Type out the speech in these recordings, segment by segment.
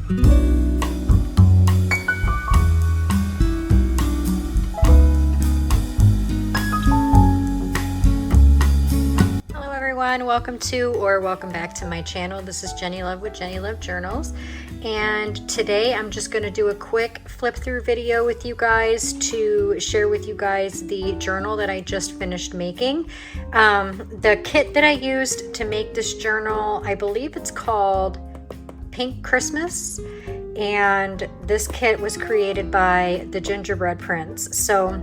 Welcome back to my channel. This is Jenny Love with Jenny Love Journals, and today I'm just going to do a quick flip through video with you guys to share with you guys the journal that I just finished making. The kit that I used to make this journal, I believe it's called Pink Christmas, and this kit was created by the Gingerbread prints. So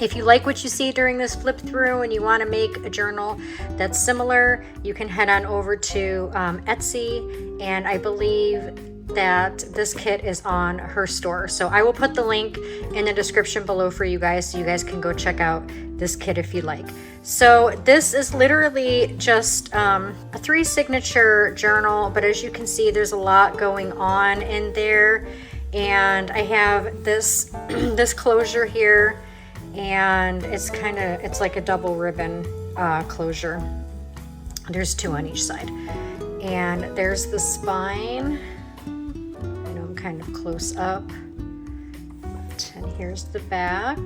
if you like what you see during this flip through and you want to make a journal that's similar, you can head on over to Etsy, and I believe that this kit is on her store. So I will put the link in the description below for you guys so you guys can go check out this kit if you like. So this is literally just a 3 signature journal, but as you can see, there's a lot going on in there. And I have this this closure here, and it's like a double ribbon closure. There's 2 on each side, and there's the spine. I know I'm kind of close up, and here's the back.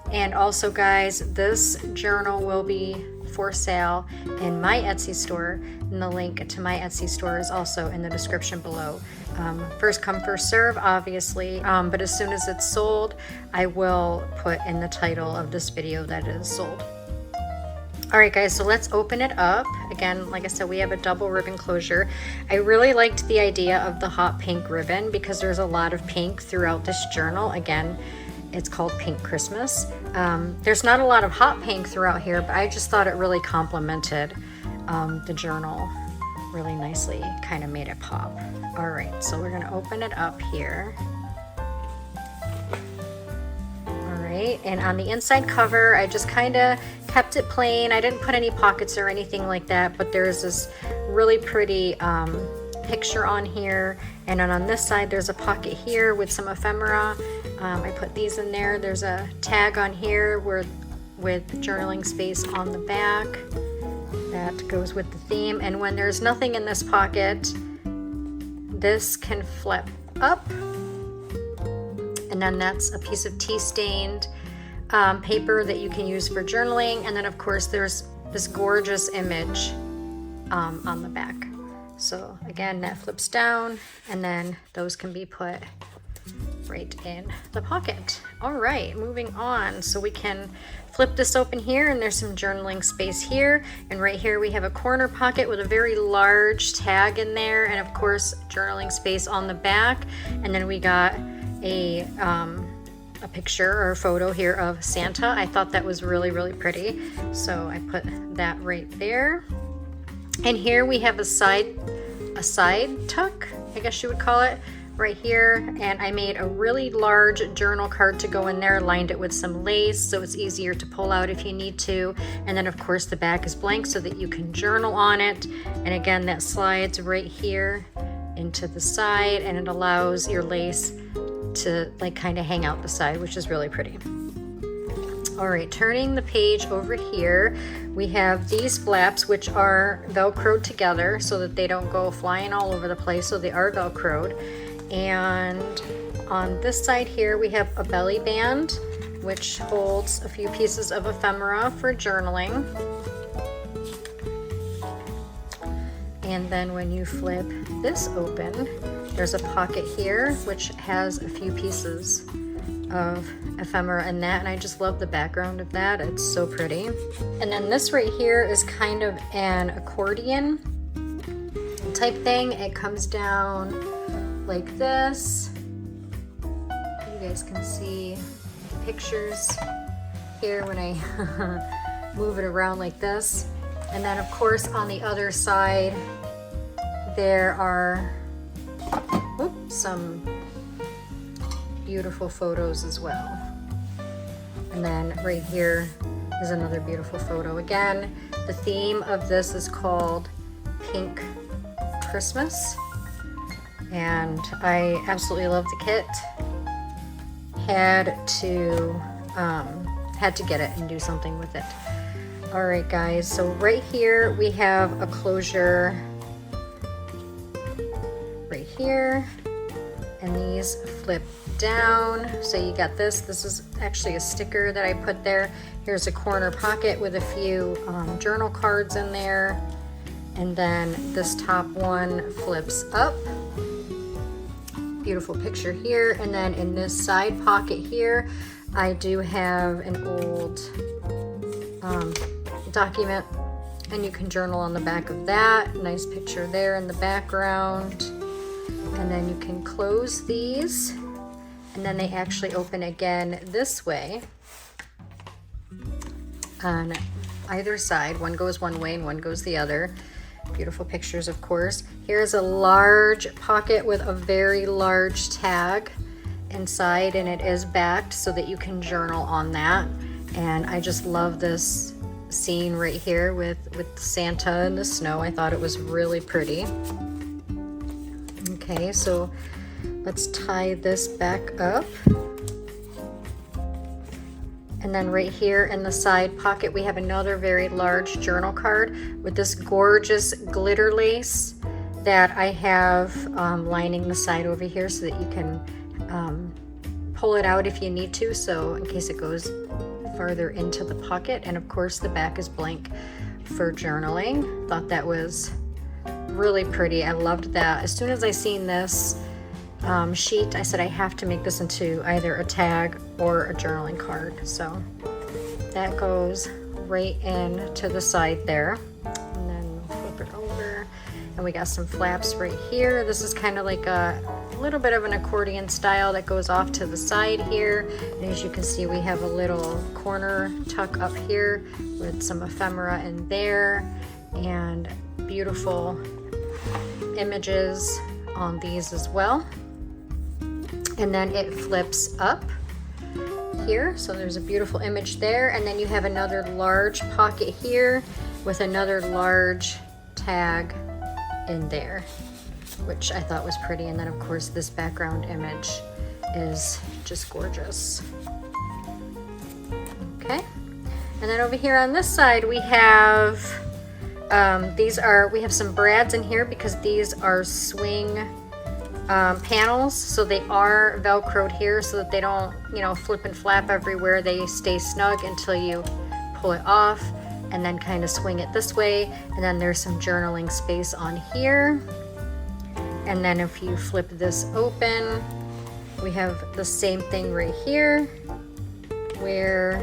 And also, guys, this journal will be for sale in my Etsy store, and the link to my Etsy store is also in the description below. First come, first serve, obviously, but as soon as it's sold, I will put in the title of this video that it is sold. All right, guys, so let's open it up. Again, like I said, we have a double ribbon closure. I really liked the idea of the hot pink ribbon because there's a lot of pink throughout this journal. Again, it's called Pink Christmas. There's not a lot of hot pink throughout here, but I just thought it really complemented the journal really nicely, kind of made it pop. All right, so we're gonna open it up here. All right, and on the inside cover, I just kind of kept it plain. I didn't put any pockets or anything like that, but there's this really pretty picture on here. And then on this side, there's a pocket here with some ephemera. I put these in there. There's a tag on here with journaling space on the back. That goes with the theme. And when there's nothing in this pocket, this can flip up. And then that's a piece of tea stained paper that you can use for journaling. And then of course there's this gorgeous image on the back. So again, that flips down, and then those can be put right in the pocket. All right, moving on. So we can flip this open here, and there's some journaling space here, and right here we have a corner pocket with a very large tag in there, and of course journaling space on the back. And then we got a picture or a photo here of Santa. I thought that was really, really pretty, so I put that right there. And here we have a side tuck, I guess you would call it, right here. And I made a really large journal card to go in there, lined it with some lace so it's easier to pull out if you need to. And then of course the back is blank so that you can journal on it. And again, that slides right here into the side, and it allows your lace to like kind of hang out the side, which is really pretty. All right, turning the page over here, we have these flaps, which are Velcroed together so that they don't go flying all over the place, so they are Velcroed. And on this side here, we have a belly band, which holds a few pieces of ephemera for journaling. And then when you flip this open, there's a pocket here, which has a few pieces of ephemera in that, and I just love the background of that. It's so pretty. And then this right here is kind of an accordion type thing. It comes down like this. You guys can see the pictures here when I move it around like this. And then of course on the other side there are some beautiful photos as well. And then right here is another beautiful photo. Again, the theme of this is called Pink Christmas, and I absolutely love the kit. Had to get it and do something with it. All right, guys, so right here we have a closure right here, and these flip down. So you got this is actually a sticker that I put there. Here's a corner pocket with a few journal cards in there, and then this top one flips up. Beautiful picture here. And then in this side pocket here, I do have an old document, and you can journal on the back of that. Nice picture there in the background. And then you can close these, and then they actually open again this way on either side. One goes one way and one goes the other. Beautiful pictures, of course. Here's a large pocket with a very large tag inside, and it is backed so that you can journal on that. And I just love this scene right here with Santa and the snow. I thought it was really pretty. Okay, so let's tie this back up. And then right here in the side pocket, we have another very large journal card with this gorgeous glitter lace that I have lining the side over here so that you can pull it out if you need to, so in case it goes farther into the pocket. And of course the back is blank for journaling. Thought that was really pretty. I loved that. As soon as I seen this sheet, I said I have to make this into either a tag or a journaling card. So that goes right in to the side there, and then flip it over, and we got some flaps right here. This is kind of like a little bit of an accordion style that goes off to the side here, and as you can see, we have a little corner tuck up here with some ephemera in there, and beautiful images on these as well. And then it flips up here, so there's a beautiful image there, and then you have another large pocket here with another large tag in there, which I thought was pretty. And then of course this background image is just gorgeous. Okay, and then over here on this side we have we have some brads in here because these are swing panels, so they are velcroed here so that they don't, you know, flip and flap everywhere. They stay snug until you pull it off and then kind of swing it this way. And then there's some journaling space on here. And then if you flip this open, we have the same thing right here where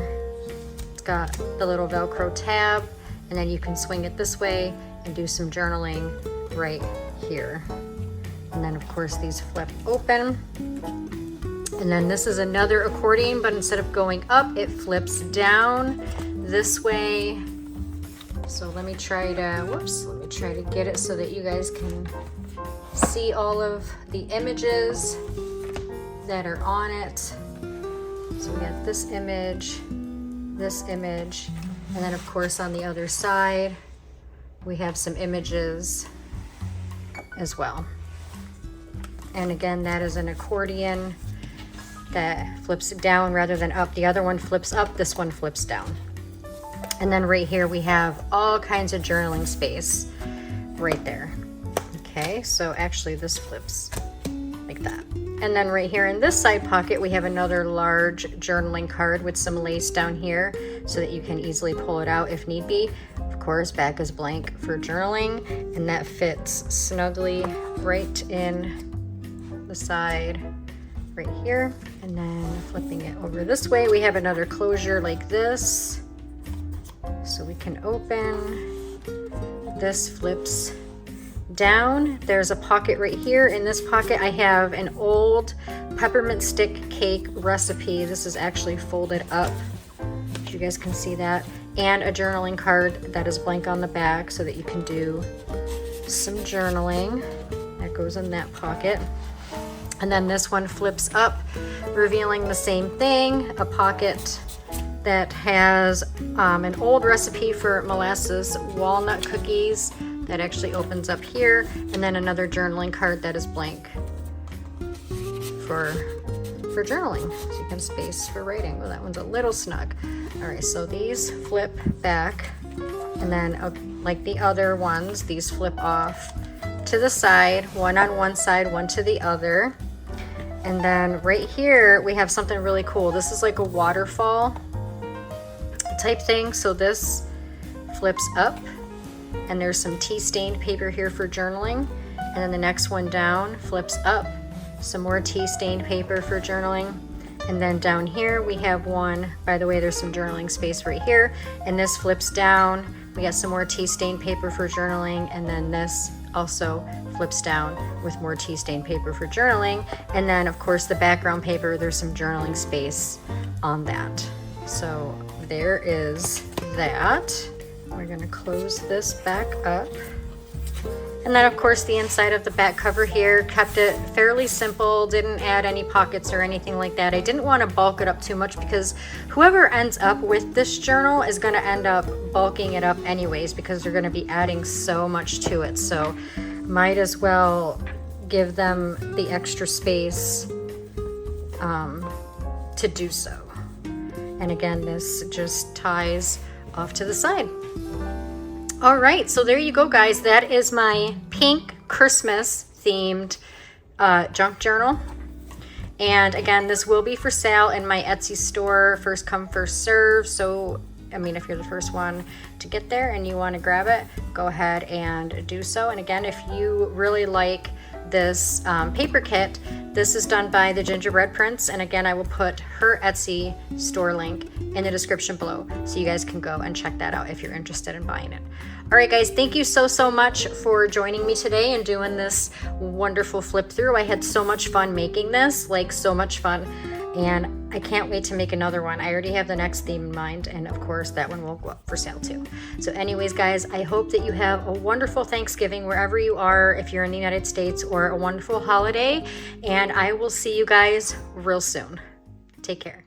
it's got the little velcro tab, and then you can swing it this way and do some journaling right here. And then of course these flip open. And then this is another accordion, but instead of going up, it flips down this way. So let me try to get it so that you guys can see all of the images that are on it. So we got this image, and then of course on the other side, we have some images as well. And again, that is an accordion that flips down rather than up. The other one flips up, this one flips down. And then right here we have all kinds of journaling space right there. Okay, so actually this flips like that. And then right here in this side pocket, we have another large journaling card with some lace down here so that you can easily pull it out if need be. Of course, back is blank for journaling, and that fits snugly right in the side right here. And then flipping it over this way, we have another closure like this, so we can open. This flips down. There's a pocket right here. In this pocket I have an old peppermint stick cake recipe. This is actually folded up, if you guys can see that, and a journaling card that is blank on the back so that you can do some journaling. That goes in that pocket. And then this one flips up, revealing the same thing, a pocket that has an old recipe for molasses walnut cookies that actually opens up here, and then another journaling card that is blank for journaling, so you can have space for writing. Well, that one's a little snug. All right, so these flip back, and then like the other ones. These flip off to the side, one on one side, one to the other. And then right here, we have something really cool. This is like a waterfall type thing. So this flips up, and there's some tea stained paper here for journaling. And then the next one down flips up, some more tea stained paper for journaling. And then down here we have one, by the way, there's some journaling space right here, and this flips down. We got some more tea stained paper for journaling, and then this also flips down with more tea stained paper for journaling. And then of course the background paper, there's some journaling space on that. So there is that. We're gonna close this back up. And then of course the inside of the back cover here, kept it fairly simple, didn't add any pockets or anything like that. I didn't want to bulk it up too much because whoever ends up with this journal is going to end up bulking it up anyways, because they're going to be adding so much to it. So might as well give them the extra space to do so. And again, this just ties off to the side. All right, so there you go, guys. That is my pink Christmas themed junk journal. And again, this will be for sale in my Etsy store, first come, first serve. So, I mean, if you're the first one to get there and you want to grab it, go ahead and do so. And again, if you really like this paper kit, this is done by the Gingerbread Prints. And again, I will put her Etsy store link in the description below, so you guys can go and check that out if you're interested in buying it. All right, guys, thank you so much for joining me today and doing this wonderful flip through. I had so much fun making this, like so much fun. And I can't wait to make another one. I already have the next theme in mind, and of course that one will go up for sale too. So anyways, guys, I hope that you have a wonderful Thanksgiving wherever you are, if you're in the United States, or a wonderful holiday, and I will see you guys real soon. Take care.